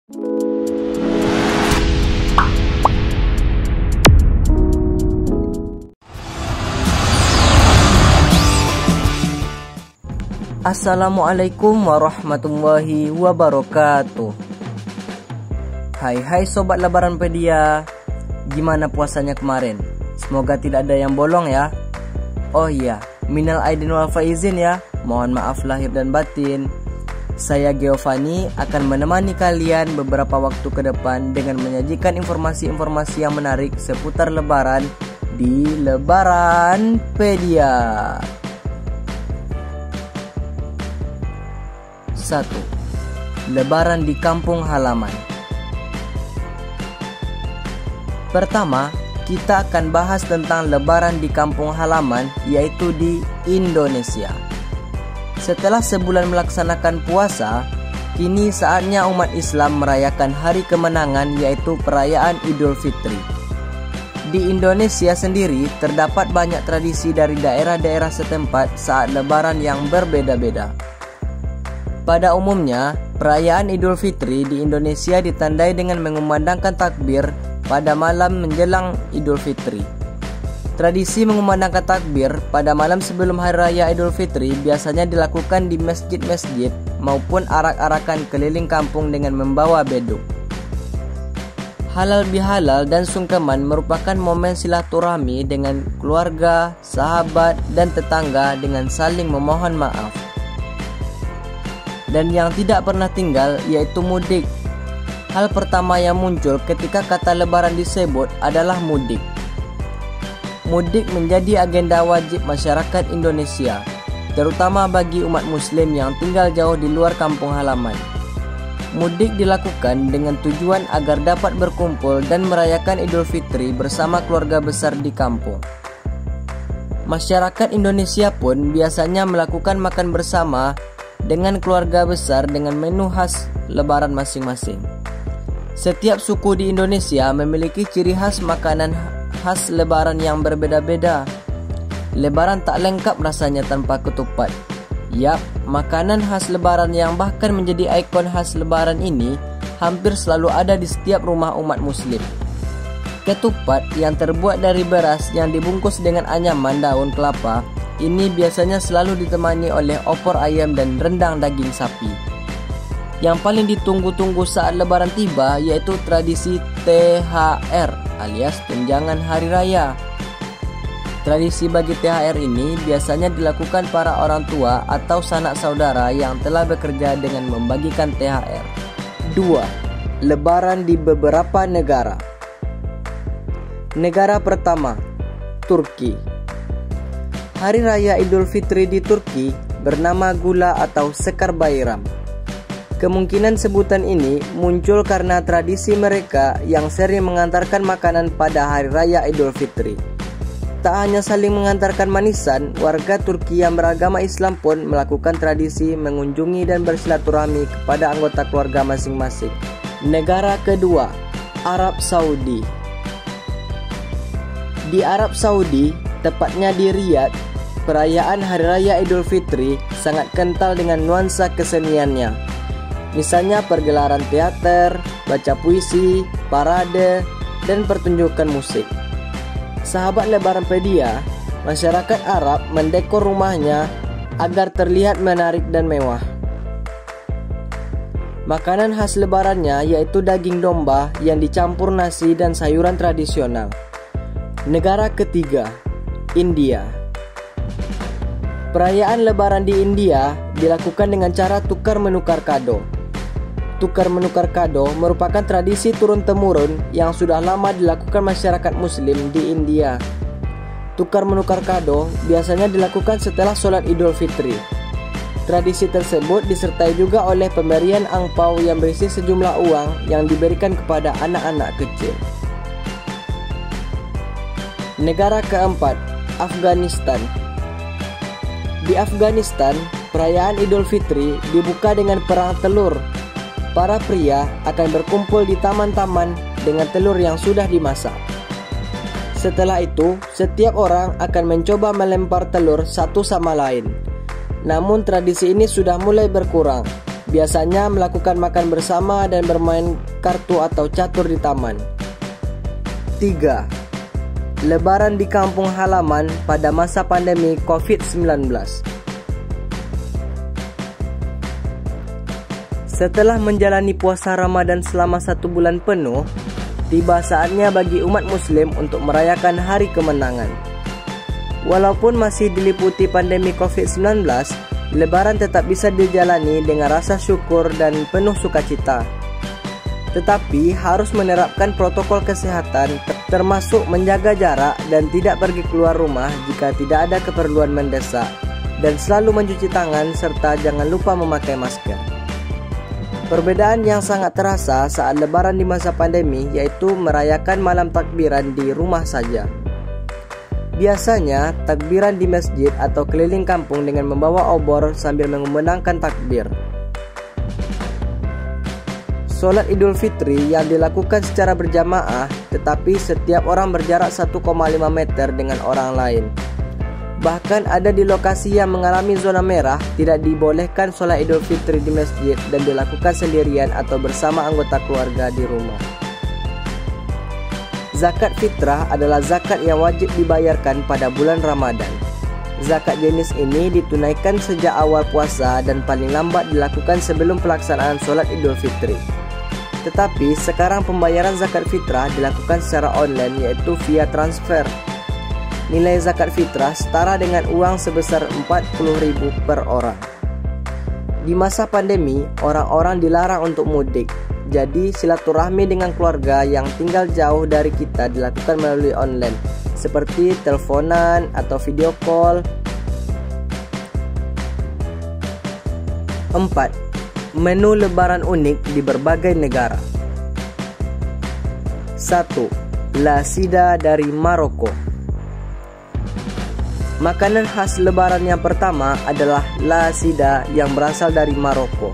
Assalamualaikum warahmatullahi wabarakatuh. Hai sobat Lebaranpedia, gimana puasanya kemarin? Semoga tidak ada yang bolong ya. Oh iya, minal aidin wal faizin ya. Mohon maaf lahir dan batin. Saya Giovanni akan menemani kalian beberapa waktu ke depan dengan menyajikan informasi-informasi yang menarik seputar Lebaran di Lebaranpedia. 1. Lebaran di kampung halaman. Pertama, kita akan bahas tentang Lebaran di kampung halaman, yaitu di Indonesia. Setelah sebulan melaksanakan puasa, kini saatnya umat Islam merayakan hari kemenangan, yaitu perayaan Idul Fitri. Di Indonesia sendiri terdapat banyak tradisi dari daerah-daerah setempat saat Lebaran yang berbeda-beda. Pada umumnya, perayaan Idul Fitri di Indonesia ditandai dengan mengumandangkan takbir pada malam menjelang Idul Fitri. Tradisi mengumandangkan takbir pada malam sebelum Hari Raya Idul Fitri biasanya dilakukan di masjid-masjid maupun arak-arakan keliling kampung dengan membawa beduk. Halal bihalal dan sungkeman merupakan momen silaturahmi dengan keluarga, sahabat, dan tetangga dengan saling memohon maaf. Dan yang tidak pernah tinggal yaitu mudik. Hal pertama yang muncul ketika kata Lebaran disebut adalah mudik. Mudik menjadi agenda wajib masyarakat Indonesia, terutama bagi umat muslim yang tinggal jauh di luar kampung halaman. Mudik dilakukan dengan tujuan agar dapat berkumpul dan merayakan Idul Fitri bersama keluarga besar di kampung. Masyarakat Indonesia pun biasanya melakukan makan bersama dengan keluarga besar dengan menu khas Lebaran masing-masing. Setiap suku di Indonesia memiliki ciri khas makanan khas Lebaran yang berbeda-beda. Lebaran tak lengkap rasanya tanpa ketupat. Yap, makanan khas Lebaran yang bahkan menjadi ikon khas Lebaran ini hampir selalu ada di setiap rumah umat muslim. Ketupat yang terbuat dari beras yang dibungkus dengan anyaman daun kelapa ini biasanya selalu ditemani oleh opor ayam dan rendang daging sapi. Yang paling ditunggu-tunggu saat Lebaran tiba yaitu tradisi THR alias tunjangan hari raya. Tradisi bagi THR ini biasanya dilakukan para orang tua atau sanak saudara yang telah bekerja dengan membagikan THR. 2. Lebaran di beberapa negara. Negara pertama, Turki. Hari Raya Idul Fitri di Turki bernama Gula atau Sekar Bayram. Kemungkinan sebutan ini muncul karena tradisi mereka yang sering mengantarkan makanan pada Hari Raya Idul Fitri. Tak hanya saling mengantarkan manisan, warga Turki yang beragama Islam pun melakukan tradisi mengunjungi dan bersilaturahmi kepada anggota keluarga masing-masing. Negara kedua, Arab Saudi. Di Arab Saudi, tepatnya di Riyadh, perayaan Hari Raya Idul Fitri sangat kental dengan nuansa keseniannya. Misalnya pergelaran teater, baca puisi, parade, dan pertunjukan musik. Sahabat Lebaranpedia, masyarakat Arab mendekor rumahnya agar terlihat menarik dan mewah. Makanan khas Lebarannya yaitu daging domba yang dicampur nasi dan sayuran tradisional. Negara ketiga, India. Perayaan Lebaran di India dilakukan dengan cara tukar-menukar kado. Tukar-menukar kado merupakan tradisi turun-temurun yang sudah lama dilakukan masyarakat muslim di India. Tukar-menukar kado biasanya dilakukan setelah sholat Idul Fitri. Tradisi tersebut disertai juga oleh pemberian angpau yang berisi sejumlah uang yang diberikan kepada anak-anak kecil. Negara keempat, Afghanistan. Di Afghanistan, perayaan Idul Fitri dibuka dengan perang telur. Para pria akan berkumpul di taman-taman dengan telur yang sudah dimasak. Setelah itu, setiap orang akan mencoba melempar telur satu sama lain. Namun tradisi ini sudah mulai berkurang biasanya melakukan makan bersama dan bermain kartu atau catur di taman. 3. Lebaran di kampung halaman pada masa pandemi COVID-19. Setelah menjalani puasa Ramadan selama 1 bulan penuh, tiba saatnya bagi umat muslim untuk merayakan hari kemenangan. Walaupun masih diliputi pandemi COVID-19, Lebaran tetap bisa dijalani dengan rasa syukur dan penuh sukacita. Tetapi harus menerapkan protokol kesehatan, termasuk menjaga jarak dan tidak pergi keluar rumah jika tidak ada keperluan mendesak, dan selalu mencuci tangan serta jangan lupa memakai masker. Perbedaan yang sangat terasa saat Lebaran di masa pandemi yaitu merayakan malam takbiran di rumah saja. Biasanya takbiran di masjid atau keliling kampung dengan membawa obor sambil mengumandangkan takbir. Sholat Idul Fitri yang dilakukan secara berjamaah, tetapi setiap orang berjarak 1,5 meter dengan orang lain. Bahkan ada di lokasi yang mengalami zona merah, tidak dibolehkan sholat Idul Fitri di masjid dan dilakukan sendirian atau bersama anggota keluarga di rumah. Zakat fitrah adalah zakat yang wajib dibayarkan pada bulan Ramadan. Zakat jenis ini ditunaikan sejak awal puasa dan paling lambat dilakukan sebelum pelaksanaan sholat Idul Fitri. Tetapi sekarang pembayaran zakat fitrah dilakukan secara online, yaitu via transfer. Nilai zakat fitrah setara dengan uang sebesar 40.000 per orang. Di masa pandemi, orang-orang dilarang untuk mudik. Jadi silaturahmi dengan keluarga yang tinggal jauh dari kita dilakukan melalui online, seperti teleponan atau video call. 4. Menu Lebaran unik di berbagai negara. 1. Lasida dari Maroko. Makanan khas Lebaran yang pertama adalah lasida yang berasal dari Maroko.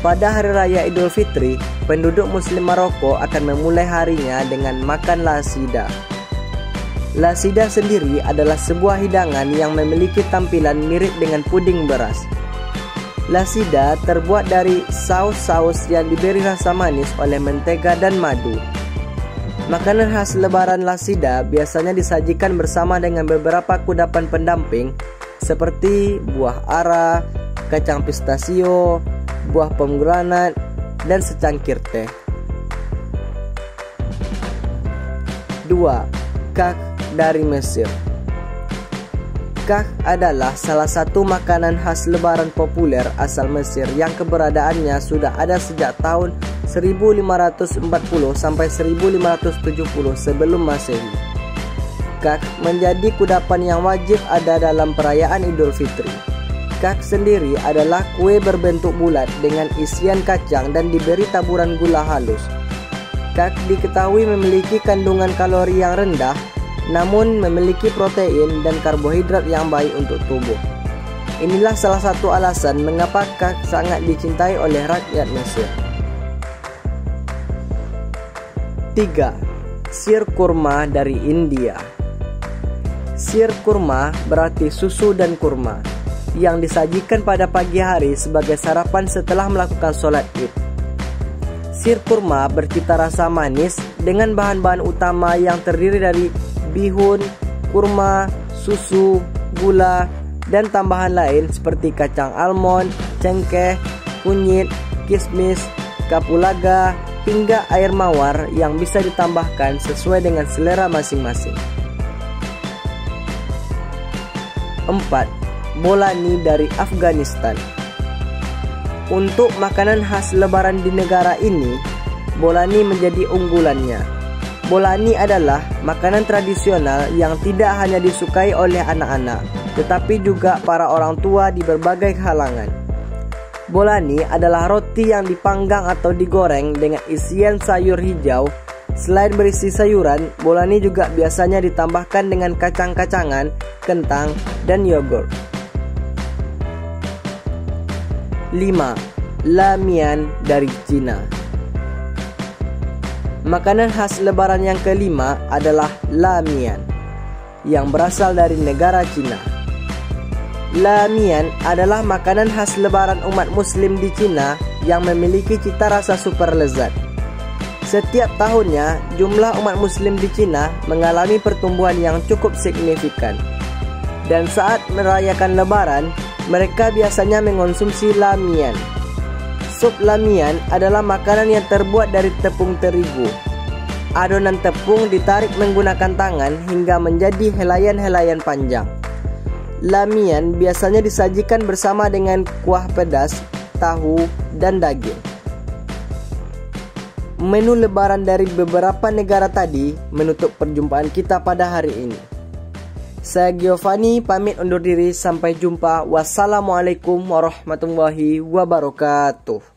Pada hari raya Idul Fitri, penduduk muslim Maroko akan memulai harinya dengan makan lasida. Lasida sendiri adalah sebuah hidangan yang memiliki tampilan mirip dengan puding beras. Lasida terbuat dari saus-saus yang diberi rasa manis oleh mentega dan madu. Makanan khas Lebaran lasida biasanya disajikan bersama dengan beberapa kudapan pendamping seperti buah ara, kacang pistachio, buah pomegranat, dan secangkir teh. 2. Kak dari Mesir. Kak adalah salah satu makanan khas Lebaran populer asal Mesir yang keberadaannya sudah ada sejak tahun 1540 sampai 1570 sebelum Masehi. Kak menjadi kudapan yang wajib ada dalam perayaan Idul Fitri. Kak sendiri adalah kue berbentuk bulat dengan isian kacang dan diberi taburan gula halus. Kak diketahui memiliki kandungan kalori yang rendah, namun memiliki protein dan karbohidrat yang baik untuk tubuh. Inilah salah satu alasan mengapa kak sangat dicintai oleh rakyat Mesir. 3. Sir kurma dari India. Sir kurma berarti susu dan kurma, yang disajikan pada pagi hari sebagai sarapan setelah melakukan sholat Id. Sir kurma bercita rasa manis dengan bahan-bahan utama yang terdiri dari bihun, kurma, susu, gula, dan tambahan lain seperti kacang almond, cengkeh, kunyit, kismis, kapulaga, hingga air mawar yang bisa ditambahkan sesuai dengan selera masing-masing. 4. Bolani dari Afghanistan. Untuk makanan khas Lebaran di negara ini, bolani menjadi unggulannya. Bolani adalah makanan tradisional yang tidak hanya disukai oleh anak-anak, tetapi juga para orang tua di berbagai kalangan. Bolani adalah roti yang dipanggang atau digoreng dengan isian sayur hijau. Selain berisi sayuran, bolani juga biasanya ditambahkan dengan kacang-kacangan, kentang, dan yogurt. 5. Lamian dari Cina. Makanan khas Lebaran yang kelima adalah lamian, yang berasal dari negara Cina. Lamian adalah makanan khas lebaran umat muslim di Cina yang memiliki cita rasa super lezat. Setiap tahunnya, jumlah umat muslim di Cina mengalami pertumbuhan yang cukup signifikan. Dan saat merayakan lebaran, mereka biasanya mengonsumsi lamian. Sup lamian adalah makanan yang terbuat dari tepung terigu. Adonan tepung ditarik menggunakan tangan hingga menjadi helaian-helaian panjang. Lamian biasanya disajikan bersama dengan kuah pedas, tahu, dan daging. Menu lebaran dari beberapa negara tadi menutup perjumpaan kita pada hari ini. Saya Giovanni pamit undur diri, sampai jumpa. Wassalamualaikum warahmatullahi wabarakatuh.